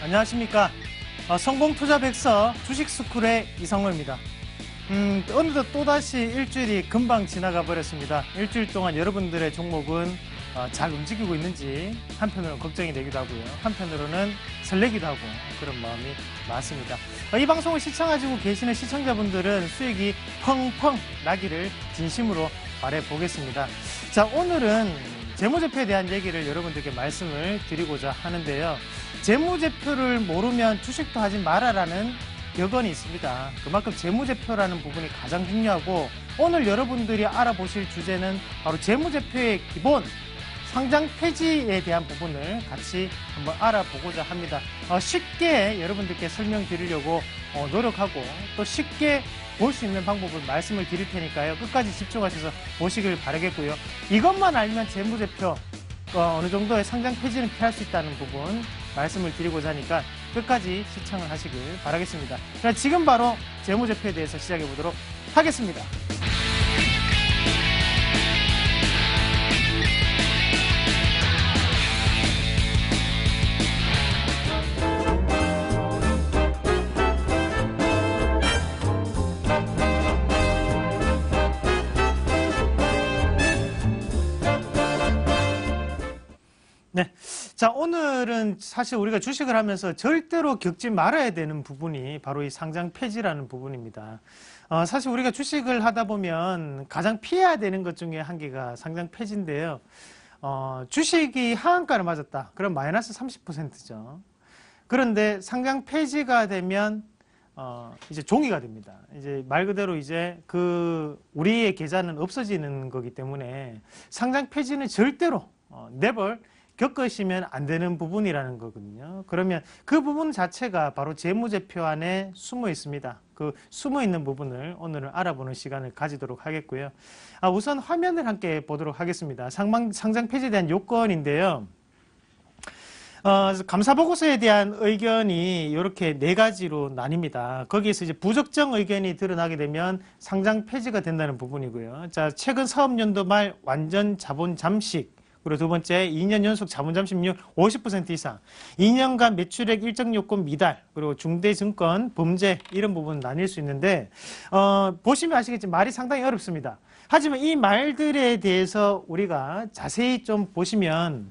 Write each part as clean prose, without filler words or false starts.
안녕하십니까. 성공투자백서 주식스쿨의 이성호입니다. 어느덧 또다시 일주일이 금방 지나가 버렸습니다. 일주일 동안 여러분들의 종목은 잘 움직이고 있는지 한편으로는 걱정이 되기도 하고요. 한편으로는 설레기도 하고 그런 마음이 많습니다. 이 방송을 시청하시고 계시는 시청자분들은 수익이 펑펑 나기를 진심으로 바라보겠습니다. 자, 오늘은 재무제표에 대한 얘기를 여러분들께 말씀을 드리고자 하는데요. 재무제표를 모르면 주식도 하지 말아라는 격언이 있습니다. 그만큼 재무제표라는 부분이 가장 중요하고, 오늘 여러분들이 알아보실 주제는 바로 재무제표의 기본, 상장 폐지에 대한 부분을 같이 한번 알아보고자 합니다. 쉽게 여러분들께 설명드리려고 노력하고, 또 쉽게 볼 수 있는 방법을 말씀을 드릴 테니까요. 끝까지 집중하셔서 보시길 바라겠고요. 이것만 알면 재무제표 어느 정도의 상장 폐지는 피할 수 있다는 부분 말씀을 드리고자 하니까 끝까지 시청을 하시길 바라겠습니다. 그럼 지금 바로 재무제표에 대해서 시작해 보도록 하겠습니다. 네. 자, 오늘은 사실 우리가 주식을 하면서 절대로 겪지 말아야 되는 부분이 바로 이 상장 폐지라는 부분입니다. 사실 우리가 주식을 하다 보면 가장 피해야 되는 것 중에 한 개가 상장 폐지인데요. 주식이 하한가를 맞았다. 그럼 마이너스 30%죠. 그런데 상장 폐지가 되면 이제 종이가 됩니다. 이제 말 그대로 이제 우리의 계좌는 없어지는 거기 때문에 상장 폐지는 절대로 never 겪으시면 안 되는 부분이라는 거거든요. 그러면 그 부분 자체가 바로 재무제표 안에 숨어 있습니다. 그 숨어 있는 부분을 오늘은 알아보는 시간을 가지도록 하겠고요. 우선 화면을 함께 보도록 하겠습니다. 상장 폐지에 대한 요건인데요. 감사보고서에 대한 의견이 이렇게 4가지로 나뉩니다. 거기에서 이제 부적정 의견이 드러나게 되면 상장 폐지가 된다는 부분이고요. 자, 최근 사업연도 말 완전 자본 잠식, 그리고 두 번째, 2년 연속 자본 잠식률 50% 이상, 2년간 매출액 일정 요건 미달, 그리고 중대증권 범죄, 이런 부분 나뉠 수 있는데, 보시면 아시겠지만 말이 상당히 어렵습니다. 하지만 이 말들에 대해서 우리가 자세히 좀 보시면,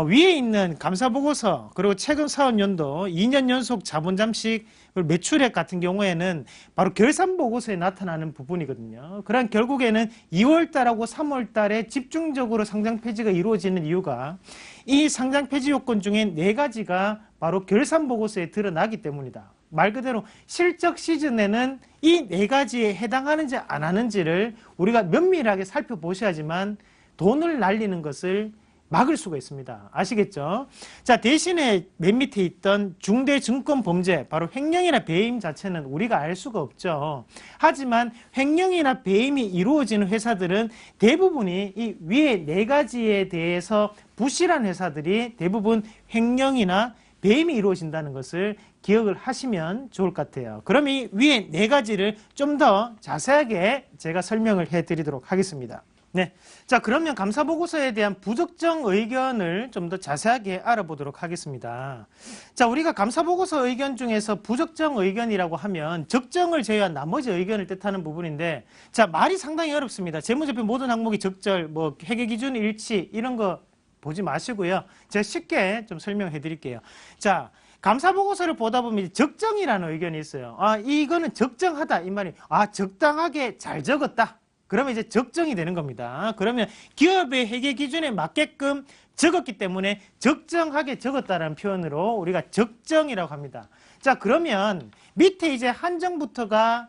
위에 있는 감사보고서, 그리고 최근 사업연도 2년 연속 자본 잠식, 그리고 매출액 같은 경우에는 바로 결산보고서에 나타나는 부분이거든요. 그럼 결국에는 2월달하고 3월달에 집중적으로 상장 폐지가 이루어지는 이유가 이 상장 폐지 요건 중에 4가지가 바로 결산보고서에 드러나기 때문이다. 말 그대로 실적 시즌에는 이 4가지에 해당하는지 안 하는지를 우리가 면밀하게 살펴보셔야지만 돈을 날리는 것을 막을 수가 있습니다. 아시겠죠? 자, 대신에 맨 밑에 있던 중대증권범죄, 바로 횡령이나 배임 자체는 우리가 알 수가 없죠. 하지만 횡령이나 배임이 이루어지는 회사들은 대부분이 이 위에 4가지에 대해서 부실한 회사들이 대부분 횡령이나 배임이 이루어진다는 것을 기억을 하시면 좋을 것 같아요. 그럼 이 위에 4가지를 좀 더 자세하게 제가 설명을 해드리도록 하겠습니다. 네. 자, 그러면 감사보고서에 대한 부적정 의견을 좀 더 자세하게 알아보도록 하겠습니다. 자, 우리가 감사보고서 의견 중에서 부적정 의견이라고 하면 적정을 제외한 나머지 의견을 뜻하는 부분인데, 자, 말이 상당히 어렵습니다. 재무제표 모든 항목이 적절, 회계기준 일치, 이런 거 보지 마시고요. 제가 쉽게 좀 설명해 드릴게요. 자, 감사보고서를 보다 보면 적정이라는 의견이 있어요. 이거는 적정하다, 이 말이. 적당하게 잘 적었다. 그러면 이제 적정이 되는 겁니다. 그러면 기업의 회계 기준에 맞게끔 적었기 때문에 적정하게 적었다는 표현으로 우리가 적정이라고 합니다. 자, 그러면 밑에 이제 한정부터가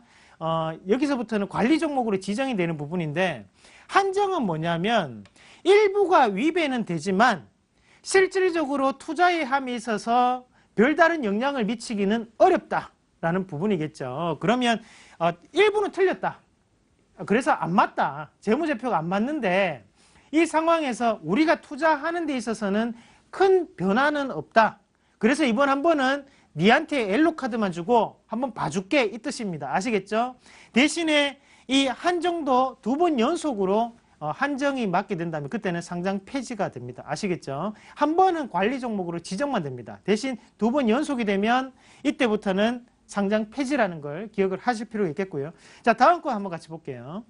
여기서부터는 관리 종목으로 지정이 되는 부분인데, 한정은 뭐냐면 일부가 위배는 되지만 실질적으로 투자의 함에 있어서 별다른 영향을 미치기는 어렵다라는 부분이겠죠. 그러면 일부는 틀렸다. 그래서 안 맞다. 재무제표가 안 맞는데 이 상황에서 우리가 투자하는 데 있어서는 큰 변화는 없다. 그래서 이번 한 번은 니한테 엘로 카드만 주고 한번 봐줄게, 이 뜻입니다. 아시겠죠? 대신에 이 한정도 2번 연속으로 한정이 맞게 된다면 그때는 상장 폐지가 됩니다. 아시겠죠? 한 번은 관리 종목으로 지정만 됩니다. 대신 2번 연속이 되면 이때부터는 상장 폐지라는 걸 기억을 하실 필요가 있겠고요. 자, 다음 거 한번 같이 볼게요.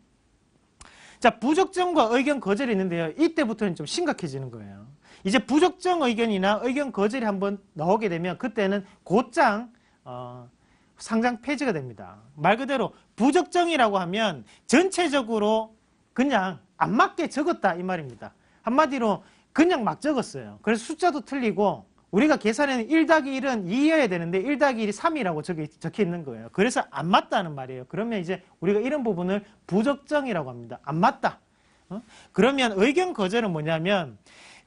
자, 부적정과 의견 거절이 있는데요. 이때부터는 좀 심각해지는 거예요. 이제 부적정 의견이나 의견 거절이 한번 나오게 되면 그때는 곧장 상장 폐지가 됩니다. 말 그대로 부적정이라고 하면 전체적으로 그냥 안 맞게 적었다 이 말입니다. 한마디로 그냥 막 적었어요. 그래서 숫자도 틀리고 우리가 계산에는 1-1은 2여야 되는데 1-1이 3이라고 적혀 있는 거예요. 그래서 안 맞다는 말이에요. 그러면 이제 우리가 이런 부분을 부적정이라고 합니다. 안 맞다. 그러면 의견 거절은 뭐냐면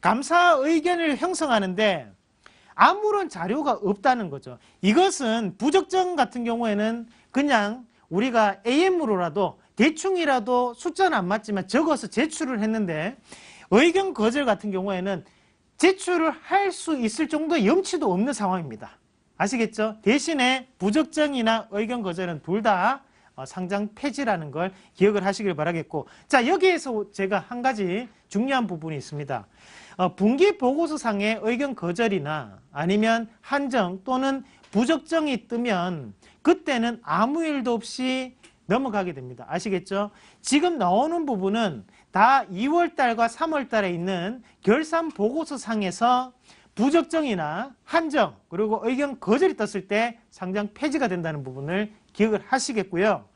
감사 의견을 형성하는데 아무런 자료가 없다는 거죠. 이것은 부적정 같은 경우에는 그냥 우리가 AM으로라도 대충이라도 숫자는 안 맞지만 적어서 제출을 했는데 의견 거절 같은 경우에는 제출을 할 수 있을 정도의 염치도 없는 상황입니다. 아시겠죠? 대신에 부적정이나 의견 거절은 둘 다 상장 폐지라는 걸 기억을 하시길 바라겠고, 자, 여기에서 제가 한 가지 중요한 부분이 있습니다. 분기 보고서상의 의견 거절이나 아니면 한정 또는 부적정이 뜨면 그때는 아무 일도 없이 넘어가게 됩니다. 아시겠죠? 지금 나오는 부분은 다 2월달과 3월달에 있는 결산 보고서상에서 부적정이나 한정 그리고 의견 거절이 떴을 때 상장 폐지가 된다는 부분을 기억을 하시겠고요.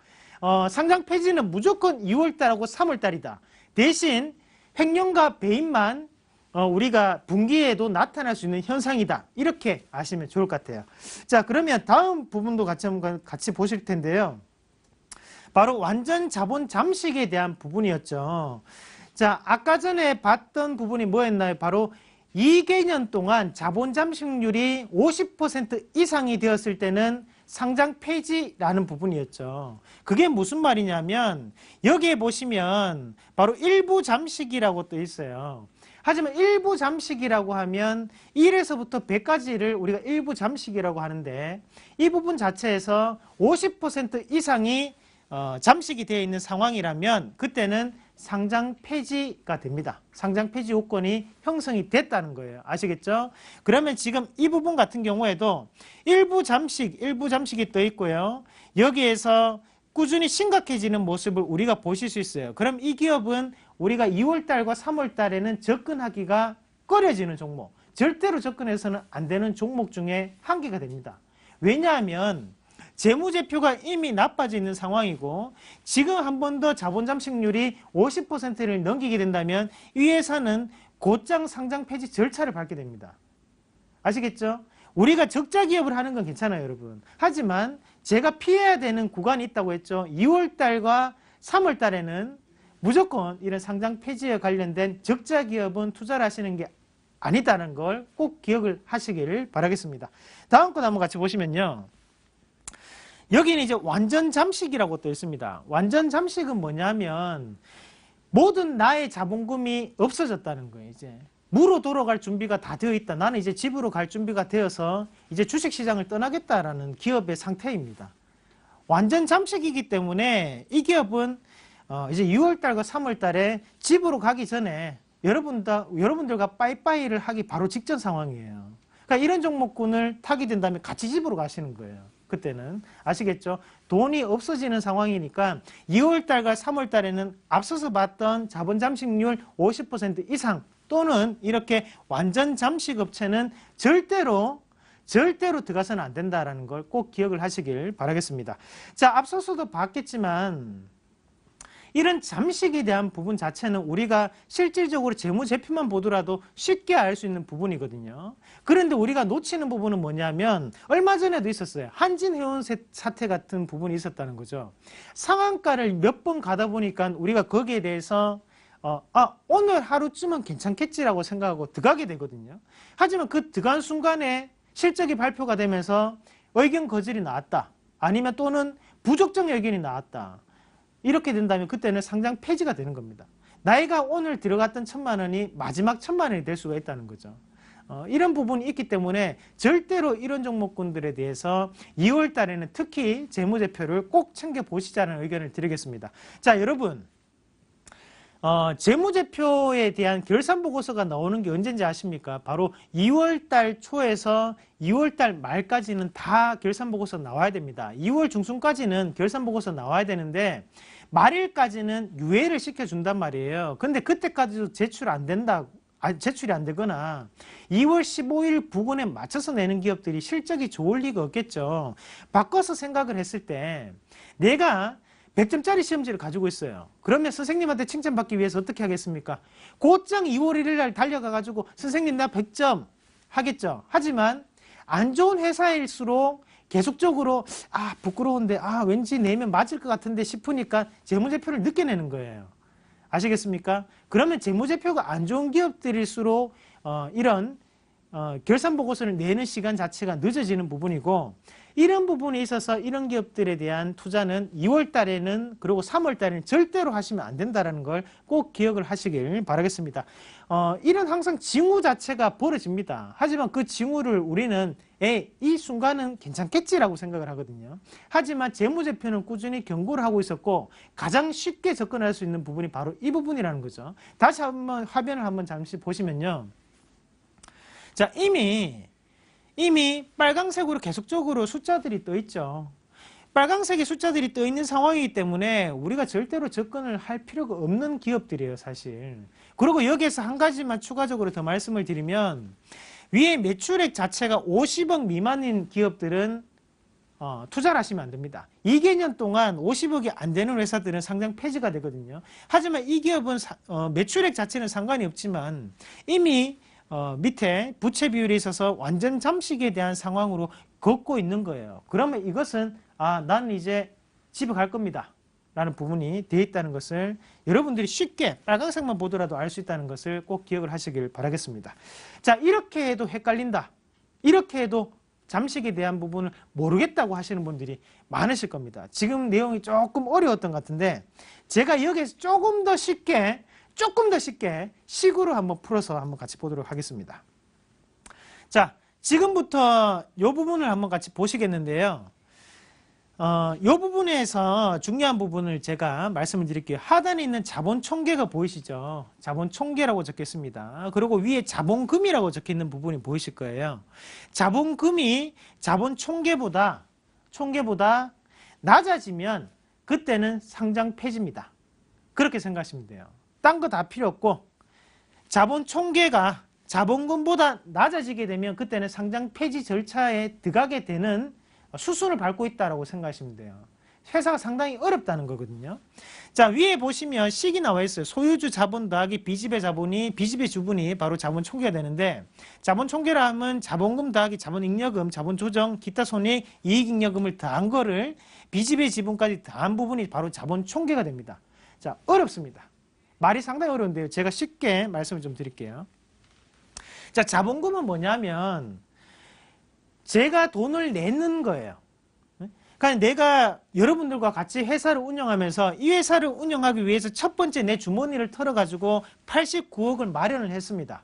상장 폐지는 무조건 2월달하고 3월달이다. 대신 횡령과 배임만 우리가 분기에도 나타날 수 있는 현상이다. 이렇게 아시면 좋을 것 같아요. 자, 그러면 다음 부분도 같이 보실 텐데요. 바로 완전 자본 잠식에 대한 부분이었죠. 자, 아까 전에 봤던 부분이 뭐였나요? 바로 2개년 동안 자본 잠식률이 50% 이상이 되었을 때는 상장 폐지라는 부분이었죠. 그게 무슨 말이냐면 여기에 보시면 바로 일부 잠식이라고 또 있어요. 하지만 일부 잠식이라고 하면 1에서부터 100까지를 우리가 일부 잠식이라고 하는데 이 부분 자체에서 50% 이상이 잠식이 되어 있는 상황이라면 그때는 상장 폐지가 됩니다. 상장 폐지 요건이 형성이 됐다는 거예요. 아시겠죠? 그러면 지금 이 부분 같은 경우에도 일부 잠식이 떠 있고요. 여기에서 꾸준히 심각해지는 모습을 우리가 보실 수 있어요. 그럼 이 기업은 우리가 2월달과 3월달에는 접근하기가 꺼려지는 종목, 절대로 접근해서는 안 되는 종목 중에 한 개가 됩니다. 왜냐하면 재무제표가 이미 나빠져 있는 상황이고 지금 한 번 더 자본 잠식률이 50%를 넘기게 된다면 이 회사는 곧장 상장 폐지 절차를 밟게 됩니다. 아시겠죠? 우리가 적자 기업을 하는 건 괜찮아요, 여러분. 하지만 제가 피해야 되는 구간이 있다고 했죠. 2월달과 3월달에는 무조건 이런 상장 폐지에 관련된 적자 기업은 투자를 하시는 게 아니다는 걸 꼭 기억을 하시기를 바라겠습니다. 다음 거 한번 같이 보시면요. 여기는 이제 완전 잠식이라고 또 있습니다. 완전 잠식은 뭐냐면 모든 나의 자본금이 없어졌다는 거예요. 이제 무로 돌아갈 준비가 다 되어 있다. 나는 이제 집으로 갈 준비가 되어서 이제 주식시장을 떠나겠다라는 기업의 상태입니다. 완전 잠식이기 때문에 이 기업은 이제 6월달과 3월달에 집으로 가기 전에 여러분들과 빠이빠이를 하기 바로 직전 상황이에요. 그러니까 이런 종목군을 타게 된다면 같이 집으로 가시는 거예요. 그때는 아시겠죠? 돈이 없어지는 상황이니까 2월달과 3월달에는 앞서서 봤던 자본 잠식률 50% 이상 또는 이렇게 완전 잠식 업체는 절대로 들어가서는 안 된다는 걸 꼭 기억을 하시길 바라겠습니다. 자, 앞서서도 봤겠지만 이런 잠식에 대한 부분 자체는 우리가 실질적으로 재무제표만 보더라도 쉽게 알 수 있는 부분이거든요. 그런데 우리가 놓치는 부분은 뭐냐면 얼마 전에도 있었어요. 한진해운 사태 같은 부분이 있었다는 거죠. 상한가를 몇 번 가다 보니까 우리가 거기에 대해서 오늘 하루쯤은 괜찮겠지라고 생각하고 들어가게 되거든요. 하지만 그 들어간 순간에 실적이 발표가 되면서 의견 거절이 나왔다. 아니면 또는 부적정 의견이 나왔다. 이렇게 된다면 그때는 상장 폐지가 되는 겁니다. 나이가 오늘 들어갔던 1,000만 원이 마지막 1,000만 원이 될 수가 있다는 거죠. 이런 부분이 있기 때문에 절대로 이런 종목군들에 대해서 2월 달에는 특히 재무제표를 꼭 챙겨보시자는 의견을 드리겠습니다. 자, 여러분. 재무제표에 대한 결산보고서가 나오는 게 언제인지 아십니까? 바로 2월달 초에서 2월달 말까지는 다 결산보고서 나와야 됩니다. 2월 중순까지는 결산보고서 나와야 되는데 말일까지는 유예를 시켜준단 말이에요. 근데 그때까지도 제출이 안 되거나 2월 15일 부근에 맞춰서 내는 기업들이 실적이 좋을 리가 없겠죠. 바꿔서 생각을 했을 때 내가 100점짜리 시험지를 가지고 있어요. 그러면 선생님한테 칭찬받기 위해서 어떻게 하겠습니까? 곧장 2월 1일 날 달려가가지고 선생님 나 100점 하겠죠. 하지만 안 좋은 회사일수록 계속적으로 부끄러운데 왠지 내면 맞을 것 같은데 싶으니까 재무제표를 늦게 내는 거예요. 아시겠습니까? 그러면 재무제표가 안 좋은 기업들일수록 이런 결산보고서를 내는 시간 자체가 늦어지는 부분이고, 이런 부분에 있어서 이런 기업들에 대한 투자는 2월 달에는 그리고 3월 달에는 절대로 하시면 안 된다는 걸 꼭 기억을 하시길 바라겠습니다. 이런 항상 징후 자체가 벌어집니다. 하지만 그 징후를 우리는 이 순간은 괜찮겠지라고 생각을 하거든요. 하지만 재무제표는 꾸준히 경고를 하고 있었고 가장 쉽게 접근할 수 있는 부분이 바로 이 부분이라는 거죠. 다시 한번 화면을 한번 잠시 보시면요. 자, 이미 빨강색으로 계속적으로 숫자들이 떠 있죠. 빨강색의 숫자들이 떠 있는 상황이기 때문에 우리가 절대로 접근을 할 필요가 없는 기업들이에요, 사실. 그리고 여기에서 한 가지만 추가적으로 더 말씀을 드리면, 위에 매출액 자체가 50억 미만인 기업들은 투자를 하시면 안 됩니다. 2개년 동안 50억이 안 되는 회사들은 상장 폐지가 되거든요. 하지만 이 기업은 매출액 자체는 상관이 없지만 이미 밑에 부채 비율에 있어서 완전 잠식에 대한 상황으로 걷고 있는 거예요. 그러면 이것은 나는 이제 집에 갈 겁니다 라는 부분이 되어 있다는 것을 여러분들이 쉽게 빨간색만 보더라도 알 수 있다는 것을 꼭 기억을 하시길 바라겠습니다. 자, 이렇게 해도 헷갈린다, 이렇게 해도 잠식에 대한 부분을 모르겠다고 하시는 분들이 많으실 겁니다. 지금 내용이 조금 어려웠던 것 같은데 제가 여기에서 조금 더 쉽게 식으로 한번 풀어서 한번 같이 보도록 하겠습니다. 자, 지금부터 이 부분을 한번 같이 보시겠는데요. 이 부분에서 중요한 부분을 제가 말씀을 드릴게요. 하단에 있는 자본 총계가 보이시죠? 자본 총계라고 적혀 있습니다. 그리고 위에 자본금이라고 적혀 있는 부분이 보이실 거예요. 자본금이 자본 총계보다 낮아지면 그때는 상장 폐지입니다. 그렇게 생각하시면 돼요. 딴 거 다 필요 없고 자본 총계가 자본금보다 낮아지게 되면 그때는 상장 폐지 절차에 들어가게 되는 수순을 밟고 있다고 생각하시면 돼요. 회사가 상당히 어렵다는 거거든요. 자, 위에 보시면 식이 나와 있어요. 소유주 자본 더하기 B집의 자본이, B집의 주분이 바로 자본 총계가 되는데, 자본 총계라 하면 자본금 더하기 자본잉여금, 자본조정, 기타 손익, 이익잉여금을 더한 거를 B집의 지분까지 더한 부분이 바로 자본 총계가 됩니다. 자, 어렵습니다. 말이 상당히 어려운데요. 제가 쉽게 말씀을 좀 드릴게요. 자, 자본금은 뭐냐면 제가 돈을 내는 거예요. 그러니까 내가 여러분들과 같이 회사를 운영하면서 이 회사를 운영하기 위해서 첫 번째 내 주머니를 털어가지고 89억을 마련을 했습니다.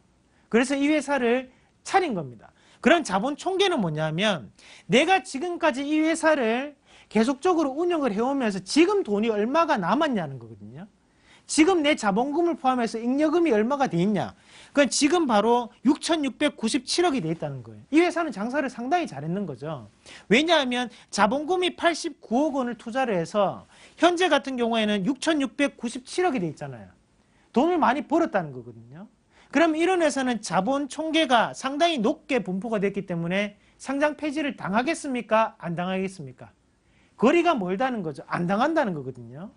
그래서 이 회사를 차린 겁니다. 그런 자본 총계는 뭐냐면 내가 지금까지 이 회사를 계속적으로 운영을 해오면서 지금 돈이 얼마가 남았냐는 거거든요. 지금 내 자본금을 포함해서 잉여금이 얼마가 돼 있냐. 그건 지금 바로 6,697억이 돼 있다는 거예요. 이 회사는 장사를 상당히 잘했는 거죠. 왜냐하면 자본금이 89억 원을 투자를 해서 현재 같은 경우에는 6,697억이 돼 있잖아요. 돈을 많이 벌었다는 거거든요. 그럼 이런 회사는 자본 총계가 상당히 높게 분포가 됐기 때문에 상장 폐지를 당하겠습니까? 안 당하겠습니까? 거리가 멀다는 거죠. 안 당한다는 거거든요.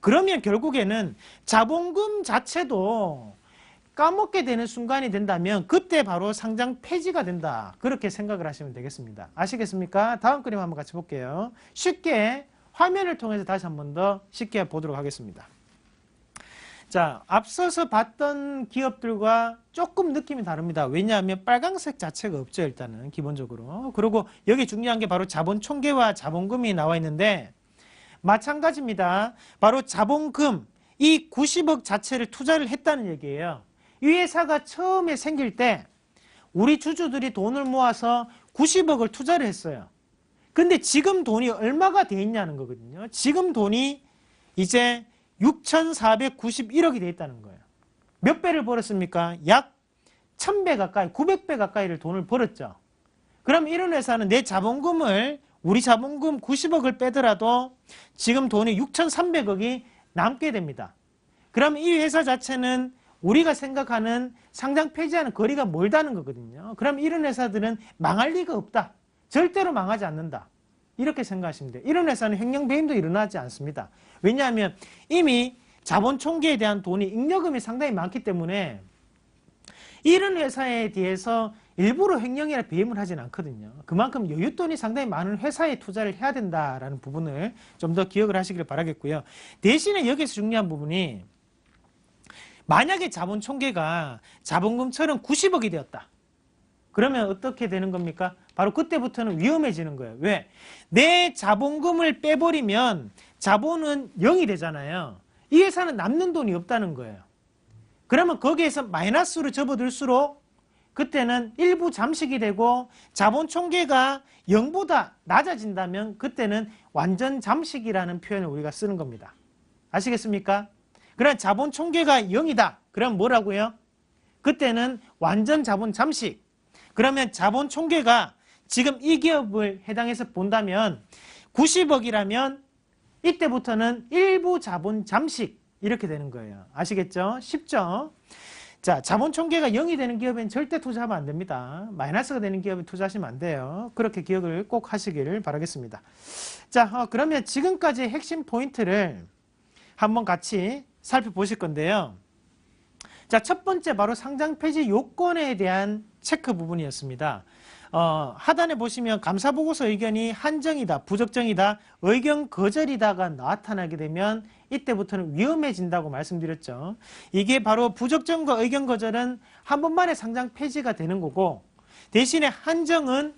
그러면 결국에는 자본금 자체도 까먹게 되는 순간이 된다면 그때 바로 상장 폐지가 된다. 그렇게 생각을 하시면 되겠습니다. 아시겠습니까? 다음 그림 한번 같이 볼게요. 쉽게 화면을 통해서 다시 한번 더 쉽게 보도록 하겠습니다. 자, 앞서서 봤던 기업들과 조금 느낌이 다릅니다. 왜냐하면 빨간색 자체가 없죠, 일단은 기본적으로. 그리고 여기 중요한 게 바로 자본 총계와 자본금이 나와 있는데 마찬가지입니다. 바로 자본금, 이 90억 자체를 투자를 했다는 얘기예요. 이 회사가 처음에 생길 때 우리 주주들이 돈을 모아서 90억을 투자를 했어요. 근데 지금 돈이 얼마가 돼 있냐는 거거든요. 지금 돈이 이제 6,491억이 돼 있다는 거예요. 몇 배를 벌었습니까? 약 1,000배 가까이, 900배 가까이를 돈을 벌었죠. 그럼 이런 회사는 내 자본금을, 우리 자본금 90억을 빼더라도 지금 돈이 6,300억이 남게 됩니다. 그럼 이 회사 자체는 우리가 생각하는 상장 폐지하는 거리가 멀다는 거거든요. 그럼 이런 회사들은 망할 리가 없다. 절대로 망하지 않는다. 이렇게 생각하시면 돼요. 이런 회사는 횡령 배임도 일어나지 않습니다. 왜냐하면 이미 자본 총계에 대한 돈이, 잉여금이 상당히 많기 때문에 이런 회사에 대해서 일부러 횡령이나 배임을 하진 않거든요. 그만큼 여윳돈이 상당히 많은 회사에 투자를 해야 된다라는 부분을 좀 더 기억을 하시길 바라겠고요. 대신에 여기서 중요한 부분이, 만약에 자본 총계가 자본금처럼 90억이 되었다. 그러면 어떻게 되는 겁니까? 바로 그때부터는 위험해지는 거예요. 왜? 내 자본금을 빼버리면 자본은 0이 되잖아요. 이 회사는 남는 돈이 없다는 거예요. 그러면 거기에서 마이너스로 접어들수록 그때는 일부 잠식이 되고, 자본 총계가 0보다 낮아진다면 그때는 완전 잠식이라는 표현을 우리가 쓰는 겁니다. 아시겠습니까? 그럼 자본 총계가 0이다. 그럼 뭐라고요? 그때는 완전 자본 잠식. 그러면 자본 총계가 지금 이 기업을 해당해서 본다면 90억이라면 이때부터는 일부 자본 잠식, 이렇게 되는 거예요. 아시겠죠? 쉽죠? 자, 자본 총계가 0이 되는 기업엔 절대 투자하면 안 됩니다. 마이너스가 되는 기업에 투자하시면 안 돼요. 그렇게 기억을 꼭 하시기를 바라겠습니다. 자, 그러면 지금까지 핵심 포인트를 한번 같이 살펴보실 건데요. 자, 첫 번째 바로 상장 폐지 요건에 대한 체크 부분이었습니다. 하단에 보시면 감사보고서 의견이 한정이다, 부적정이다, 의견 거절이다가 나타나게 되면 이때부터는 위험해진다고 말씀드렸죠. 이게 바로 부적정과 의견 거절은 한 번만에 상장 폐지가 되는 거고, 대신에 한정은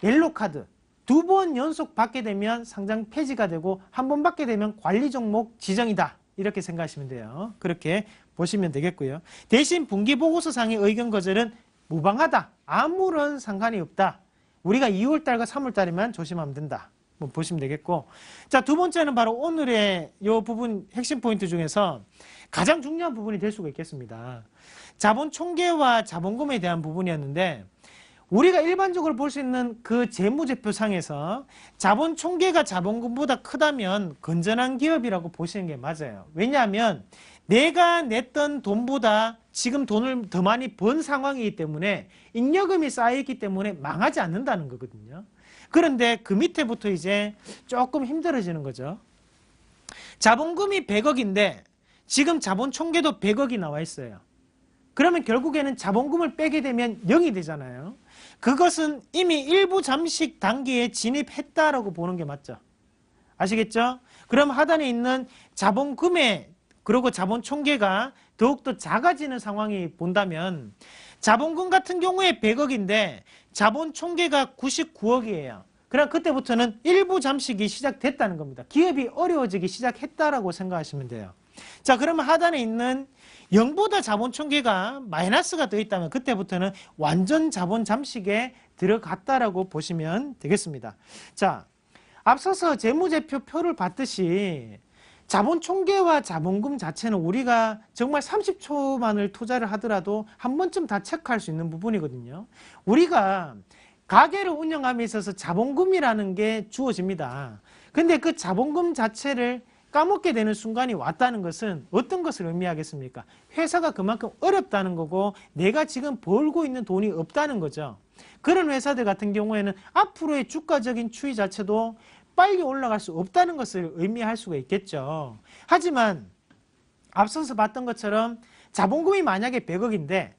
옐로카드, 2번 연속 받게 되면 상장 폐지가 되고, 한 번 받게 되면 관리 종목 지정이다. 이렇게 생각하시면 돼요. 그렇게 보시면 되겠고요. 대신 분기보고서상의 의견 거절은 무방하다, 아무런 상관이 없다. 우리가 2월달과 3월달에만 조심하면 된다. 뭐 보시면 되겠고, 자, 두 번째는 바로 오늘의 이 부분 핵심 포인트 중에서 가장 중요한 부분이 될 수가 있겠습니다. 자본 총계와 자본금에 대한 부분이었는데, 우리가 일반적으로 볼 수 있는 그 재무제표상에서 자본 총계가 자본금보다 크다면 건전한 기업이라고 보시는 게 맞아요. 왜냐하면 내가 냈던 돈보다 지금 돈을 더 많이 번 상황이기 때문에 잉여금이 쌓여있기 때문에 망하지 않는다는 거거든요. 그런데 그 밑에부터 이제 조금 힘들어지는 거죠. 자본금이 100억인데 지금 자본 총계도 100억이 나와 있어요. 그러면 결국에는 자본금을 빼게 되면 0이 되잖아요. 그것은 이미 일부 잠식 단계에 진입했다라고 보는 게 맞죠. 아시겠죠? 그럼 하단에 있는 자본금에, 그리고 자본 총계가 더욱더 작아지는 상황이 본다면, 자본금 같은 경우에 100억인데 자본 총계가 99억이에요. 그럼 그때부터는 일부 잠식이 시작됐다는 겁니다. 기업이 어려워지기 시작했다라고 생각하시면 돼요. 자, 그러면 하단에 있는 0보다 자본 총계가 마이너스가 되어 있다면 그때부터는 완전 자본 잠식에 들어갔다라고 보시면 되겠습니다. 자, 앞서서 재무제표표를 봤듯이 자본 총계와 자본금 자체는 우리가 정말 30초만을 투자를 하더라도 한 번쯤 다 체크할 수 있는 부분이거든요. 우리가 가게를 운영함에 있어서 자본금이라는 게 주어집니다. 근데 그 자본금 자체를 까먹게 되는 순간이 왔다는 것은 어떤 것을 의미하겠습니까? 회사가 그만큼 어렵다는 거고 내가 지금 벌고 있는 돈이 없다는 거죠. 그런 회사들 같은 경우에는 앞으로의 주가적인 추이 자체도 빨리 올라갈 수 없다는 것을 의미할 수가 있겠죠. 하지만 앞서서 봤던 것처럼 자본금이 만약에 100억인데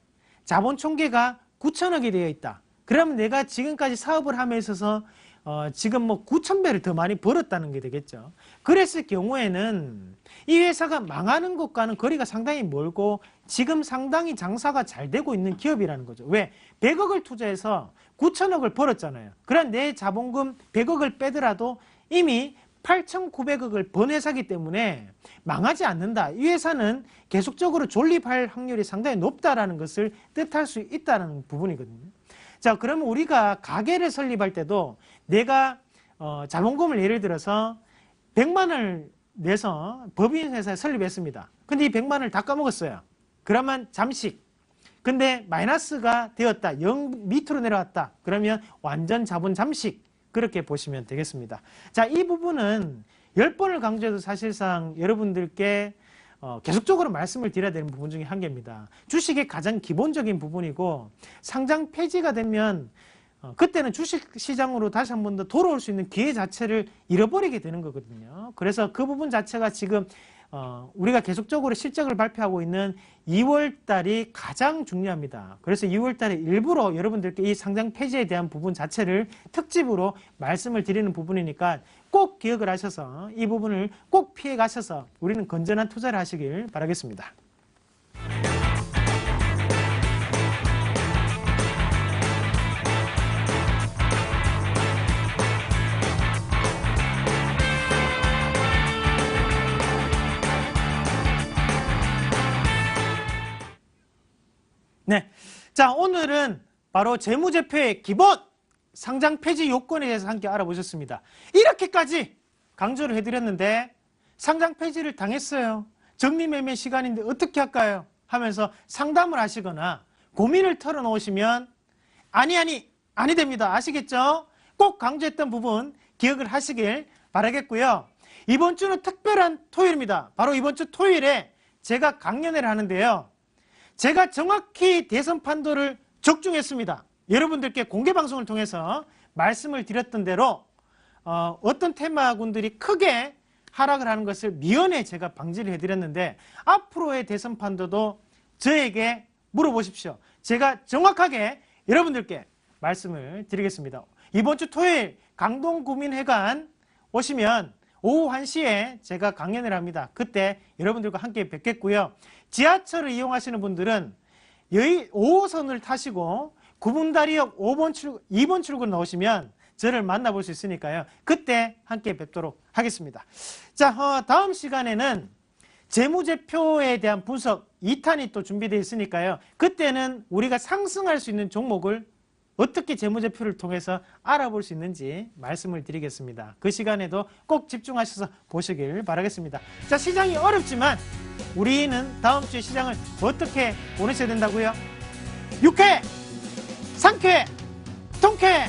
자본 총계가 9천억이 되어 있다. 그러면 내가 지금까지 사업을 함에 있어서 지금 뭐 9,000배를 더 많이 벌었다는 게 되겠죠. 그랬을 경우에는 이 회사가 망하는 것과는 거리가 상당히 멀고 지금 상당히 장사가 잘 되고 있는 기업이라는 거죠. 왜? 100억을 투자해서 9,000억을 벌었잖아요. 그럼 내 자본금 100억을 빼더라도 이미 8,900억을 번 회사이기 때문에 망하지 않는다. 이 회사는 계속적으로 존립할 확률이 상당히 높다라는 것을 뜻할 수 있다는 부분이거든요. 자, 그러면 우리가 가게를 설립할 때도 내가 자본금을 예를 들어서 100만 원을 내서 법인회사에 설립했습니다. 근데 이 100만 원을 다 까먹었어요. 그러면 잠식. 근데 마이너스가 되었다. 0 밑으로 내려왔다. 그러면 완전 자본 잠식. 그렇게 보시면 되겠습니다. 자, 이 부분은 10번을 강조해도 사실상 여러분들께 계속적으로 말씀을 드려야 되는 부분 중에 한 개입니다. 주식의 가장 기본적인 부분이고 상장 폐지가 되면 그때는 주식시장으로 다시 한 번 더 돌아올 수 있는 기회 자체를 잃어버리게 되는 거거든요. 그래서 그 부분 자체가 지금 우리가 계속적으로 실적을 발표하고 있는 2월 달이 가장 중요합니다. 그래서 2월 달에 일부러 여러분들께 이 상장 폐지에 대한 부분 자체를 특집으로 말씀을 드리는 부분이니까 꼭 기억을 하셔서 이 부분을 꼭 피해 가셔서 우리는 건전한 투자를 하시길 바라겠습니다. 네, 자, 오늘은 바로 재무제표의 기본 상장 폐지 요건에 대해서 함께 알아보셨습니다. 이렇게까지 강조를 해드렸는데 상장 폐지를 당했어요. 정리매매 시간인데 어떻게 할까요? 하면서 상담을 하시거나 고민을 털어놓으시면 아니 됩니다. 아시겠죠? 꼭 강조했던 부분 기억을 하시길 바라겠고요. 이번 주는 특별한 토요일입니다. 바로 이번 주 토요일에 제가 강연회를 하는데요. 제가 정확히 대선 판도를 적중했습니다. 여러분들께 공개 방송을 통해서 말씀을 드렸던 대로 어떤 테마군들이 크게 하락을 하는 것을 미연에 제가 방지를 해드렸는데 앞으로의 대선 판도도 저에게 물어보십시오. 제가 정확하게 여러분들께 말씀을 드리겠습니다. 이번 주 토요일 강동구민회관 오시면 오후 1시에 제가 강연을 합니다. 그때 여러분들과 함께 뵙겠고요. 지하철을 이용하시는 분들은 5호선을 타시고 구분다리역 2번 출구 나오시면 저를 만나볼 수 있으니까요. 그때 함께 뵙도록 하겠습니다. 자, 다음 시간에는 재무제표에 대한 분석 2탄이 또 준비되어 있으니까요. 그때는 우리가 상승할 수 있는 종목을 어떻게 재무제표를 통해서 알아볼 수 있는지 말씀을 드리겠습니다. 그 시간에도 꼭 집중하셔서 보시길 바라겠습니다. 자, 시장이 어렵지만 우리는 다음 주에 시장을 어떻게 보내셔야 된다고요? 유쾌, 상쾌, 통쾌!